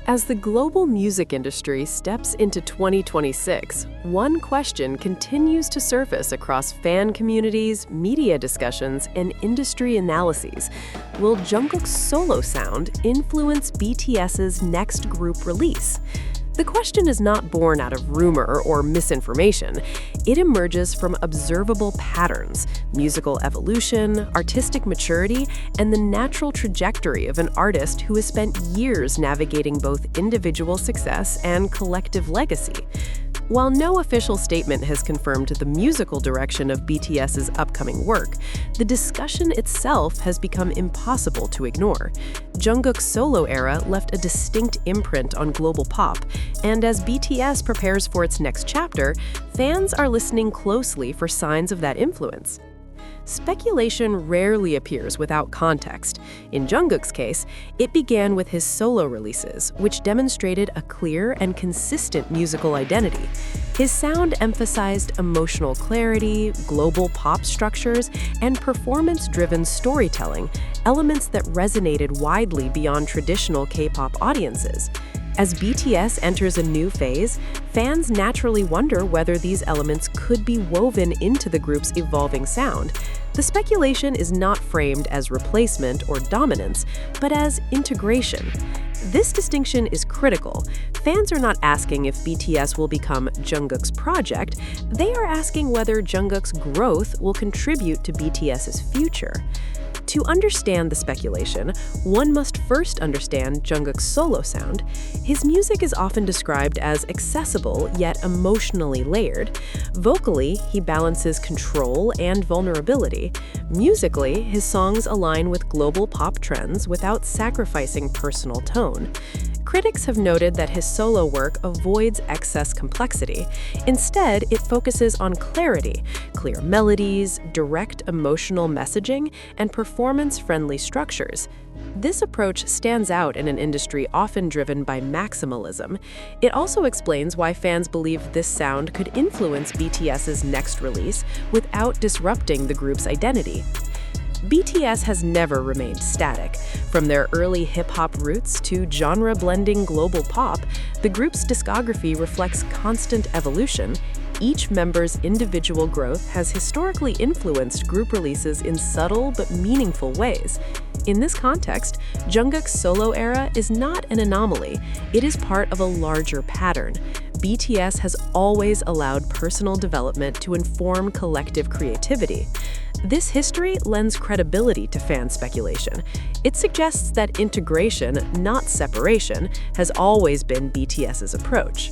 As the global music industry steps into 2026, one question continues to surface across fan communities, media discussions, and industry analyses. Will Jungkook's solo sound influence BTS's next group release? The question is not born out of rumor or misinformation. It emerges from observable patterns, musical evolution, artistic maturity, and the natural trajectory of an artist who has spent years navigating both individual success and collective legacy. While no official statement has confirmed the musical direction of BTS's upcoming work, the discussion itself has become impossible to ignore. Jungkook's solo era left a distinct imprint on global pop, and as BTS prepares for its next chapter, fans are listening closely for signs of that influence. Speculation rarely appears without context. In Jungkook's case, it began with his solo releases, which demonstrated a clear and consistent musical identity. His sound emphasized emotional clarity, global pop structures, and performance-driven storytelling, elements that resonated widely beyond traditional K-pop audiences. As BTS enters a new phase, fans naturally wonder whether these elements could be woven into the group's evolving sound. The speculation is not framed as replacement or dominance, but as integration. This distinction is critical. Fans are not asking if BTS will become Jungkook's project, they are asking whether Jungkook's growth will contribute to BTS's future. To understand the speculation, one must first understand Jungkook's solo sound. His music is often described as accessible yet emotionally layered. Vocally, he balances control and vulnerability. Musically, his songs align with global pop trends without sacrificing personal tone. Critics have noted that his solo work avoids excess complexity. Instead, it focuses on clarity, clear melodies, direct emotional messaging, and performance-friendly structures. This approach stands out in an industry often driven by maximalism. It also explains why fans believe this sound could influence BTS's next release without disrupting the group's identity. BTS has never remained static. From their early hip-hop roots to genre-blending global pop, the group's discography reflects constant evolution. Each member's individual growth has historically influenced group releases in subtle but meaningful ways. In this context, Jungkook's solo era is not an anomaly. It is part of a larger pattern. BTS has always allowed personal development to inform collective creativity. This history lends credibility to fan speculation. It suggests that integration, not separation, has always been BTS's approach.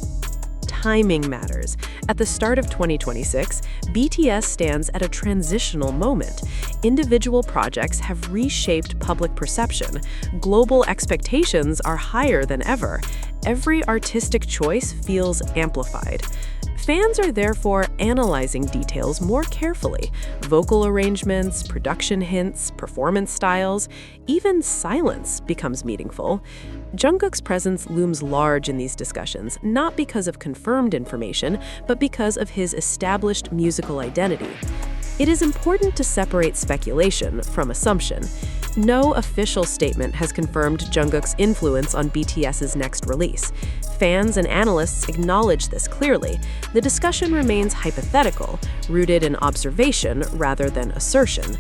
Timing matters. At the start of 2026, BTS stands at a transitional moment. Individual projects have reshaped public perception. Global expectations are higher than ever. Every artistic choice feels amplified. Fans are therefore analyzing details more carefully. Vocal arrangements, production hints, performance styles, even silence becomes meaningful. Jungkook's presence looms large in these discussions, not because of confirmed information, but because of his established musical identity. It is important to separate speculation from assumption. No official statement has confirmed Jungkook's influence on BTS's next release. Fans and analysts acknowledge this clearly. The discussion remains hypothetical, rooted in observation rather than assertion.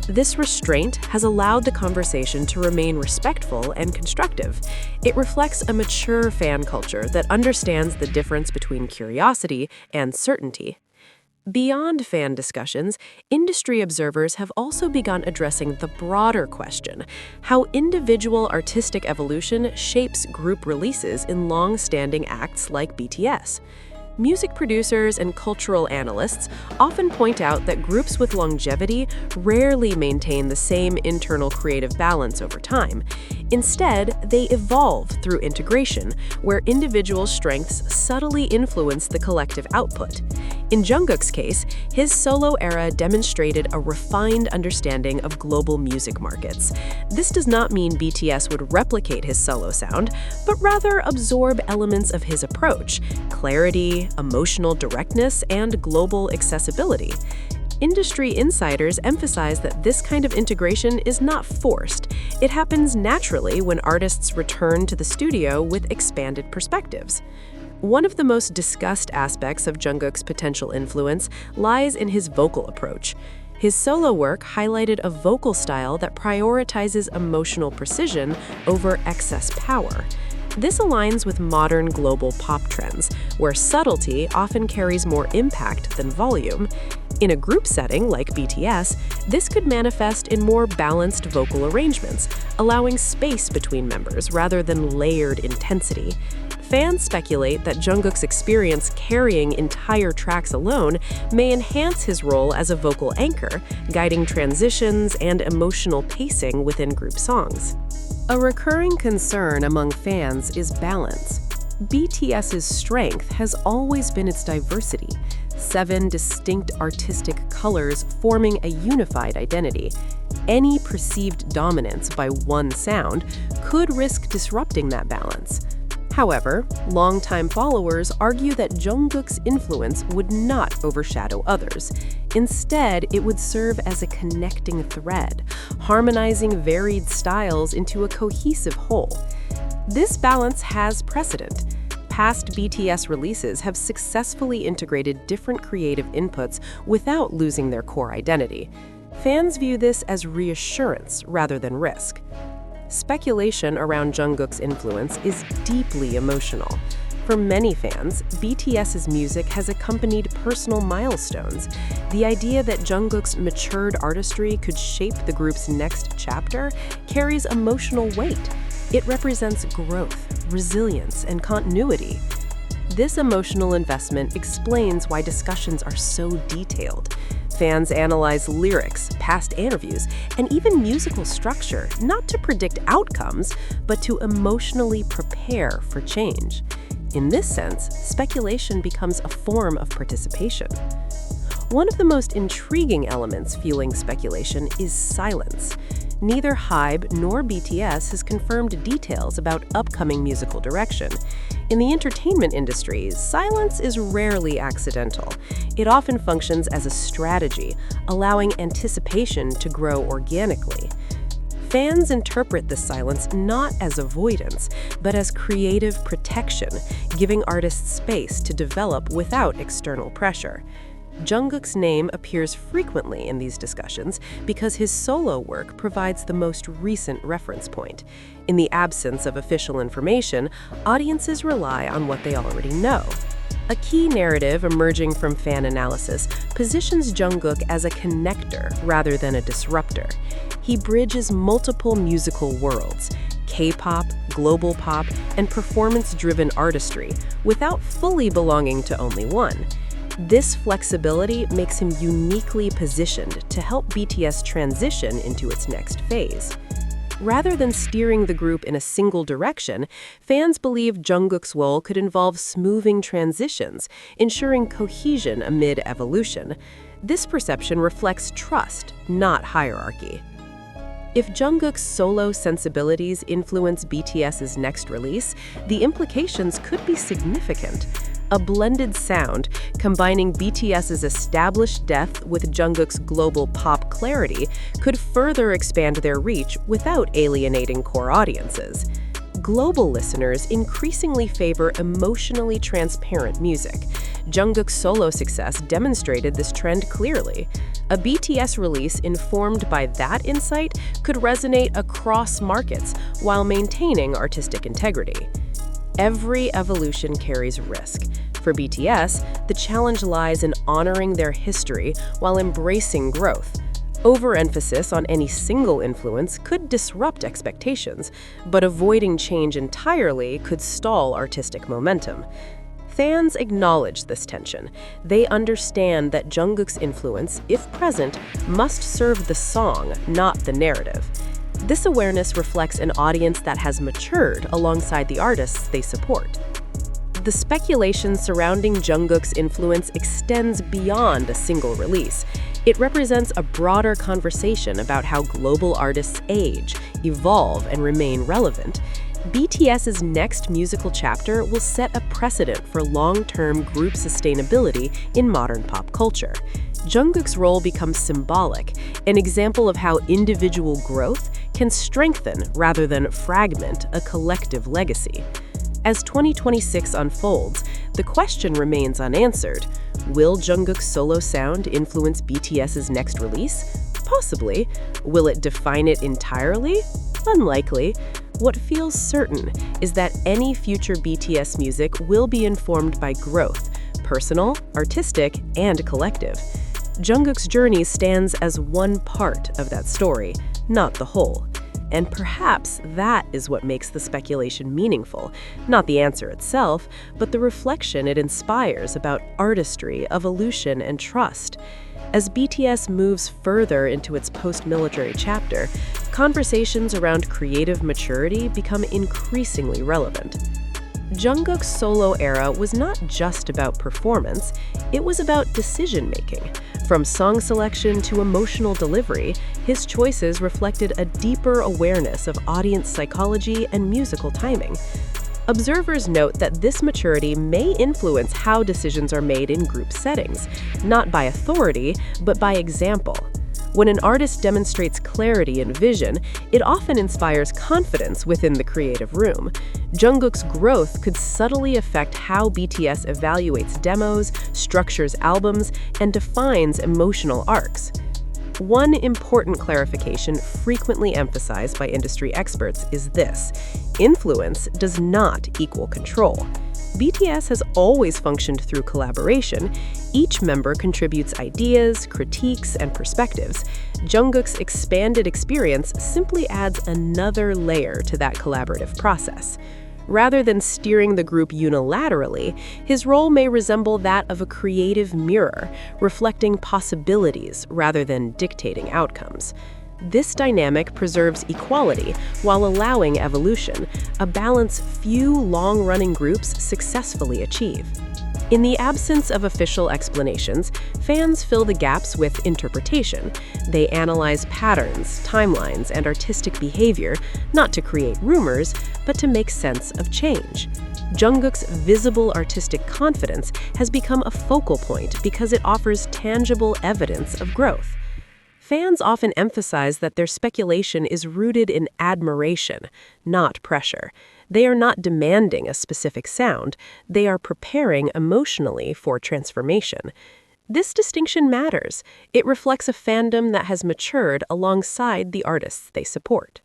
This restraint has allowed the conversation to remain respectful and constructive. It reflects a mature fan culture that understands the difference between curiosity and certainty. Beyond fan discussions, industry observers have also begun addressing the broader question: how individual artistic evolution shapes group releases in long-standing acts like BTS. Music producers and cultural analysts often point out that groups with longevity rarely maintain the same internal creative balance over time. Instead, they evolve through integration, where individual strengths subtly influence the collective output. In Jungkook's case, his solo era demonstrated a refined understanding of global music markets. This does not mean BTS would replicate his solo sound, but rather absorb elements of his approach: clarity, emotional directness, and global accessibility. Industry insiders emphasize that this kind of integration is not forced. It happens naturally when artists return to the studio with expanded perspectives. One of the most discussed aspects of Jungkook's potential influence lies in his vocal approach. His solo work highlighted a vocal style that prioritizes emotional precision over excess power. This aligns with modern global pop trends, where subtlety often carries more impact than volume. In a group setting like BTS, this could manifest in more balanced vocal arrangements, allowing space between members rather than layered intensity. Fans speculate that Jungkook's experience carrying entire tracks alone may enhance his role as a vocal anchor, guiding transitions and emotional pacing within group songs. A recurring concern among fans is balance. BTS's strength has always been its diversity, 7 distinct artistic colors forming a unified identity. Any perceived dominance by one sound could risk disrupting that balance. However, longtime followers argue that Jungkook's influence would not overshadow others. Instead, it would serve as a connecting thread, harmonizing varied styles into a cohesive whole. This balance has precedent. Past BTS releases have successfully integrated different creative inputs without losing their core identity. Fans view this as reassurance rather than risk. Speculation around Jungkook's influence is deeply emotional. For many fans, BTS's music has accompanied personal milestones. The idea that Jungkook's matured artistry could shape the group's next chapter carries emotional weight. It represents growth, resilience, and continuity. This emotional investment explains why discussions are so detailed. Fans analyze lyrics, past interviews, and even musical structure, not to predict outcomes, but to emotionally prepare for change. In this sense, speculation becomes a form of participation. One of the most intriguing elements fueling speculation is silence. Neither HYBE nor BTS has confirmed details about upcoming musical direction. In the entertainment industry, silence is rarely accidental. It often functions as a strategy, allowing anticipation to grow organically. Fans interpret this silence not as avoidance, but as creative protection, giving artists space to develop without external pressure. Jungkook's name appears frequently in these discussions because his solo work provides the most recent reference point. In the absence of official information, audiences rely on what they already know. A key narrative emerging from fan analysis positions Jungkook as a connector rather than a disruptor. He bridges multiple musical worlds, K-pop, global pop, and performance-driven artistry, without fully belonging to only one. This flexibility makes him uniquely positioned to help BTS transition into its next phase. Rather than steering the group in a single direction, fans believe Jungkook's role could involve smoothing transitions, ensuring cohesion amid evolution. This perception reflects trust, not hierarchy. If Jungkook's solo sensibilities influence BTS's next release, the implications could be significant. A blended sound, combining BTS's established depth with Jungkook's global pop clarity, could further expand their reach without alienating core audiences. Global listeners increasingly favor emotionally transparent music. Jungkook's solo success demonstrated this trend clearly. A BTS release informed by that insight could resonate across markets while maintaining artistic integrity. Every evolution carries risk. For BTS, the challenge lies in honoring their history while embracing growth. Overemphasis on any single influence could disrupt expectations, but avoiding change entirely could stall artistic momentum. Fans acknowledge this tension. They understand that Jungkook's influence, if present, must serve the song, not the narrative. This awareness reflects an audience that has matured alongside the artists they support. The speculation surrounding Jungkook's influence extends beyond a single release. It represents a broader conversation about how global artists age, evolve, and remain relevant. BTS's next musical chapter will set a precedent for long-term group sustainability in modern pop culture. Jungkook's role becomes symbolic, an example of how individual growth can strengthen rather than fragment a collective legacy. As 2026 unfolds, the question remains unanswered. Will Jungkook's solo sound influence BTS's next release? Possibly. Will it define it entirely? Unlikely. What feels certain is that any future BTS music will be informed by growth, personal, artistic, and collective. Jungkook's journey stands as one part of that story, not the whole. And perhaps that is what makes the speculation meaningful, not the answer itself, but the reflection it inspires about artistry, evolution, and trust. As BTS moves further into its post-military chapter, conversations around creative maturity become increasingly relevant. Jungkook's solo era was not just about performance, it was about decision-making. From song selection to emotional delivery, his choices reflected a deeper awareness of audience psychology and musical timing. Observers note that this maturity may influence how decisions are made in group settings, not by authority, but by example. When an artist demonstrates clarity and vision, it often inspires confidence within the creative room. Jungkook's growth could subtly affect how BTS evaluates demos, structures albums, and defines emotional arcs. One important clarification frequently emphasized by industry experts is this: influence does not equal control. BTS has always functioned through collaboration. Each member contributes ideas, critiques, and perspectives. Jungkook's expanded experience simply adds another layer to that collaborative process. Rather than steering the group unilaterally, his role may resemble that of a creative mirror, reflecting possibilities rather than dictating outcomes. This dynamic preserves equality while allowing evolution, a balance few long-running groups successfully achieve. In the absence of official explanations, fans fill the gaps with interpretation. They analyze patterns, timelines, and artistic behavior, not to create rumors, but to make sense of change. Jungkook's visible artistic confidence has become a focal point because it offers tangible evidence of growth. Fans often emphasize that their speculation is rooted in admiration, not pressure. They are not demanding a specific sound, they are preparing emotionally for transformation. This distinction matters. It reflects a fandom that has matured alongside the artists they support.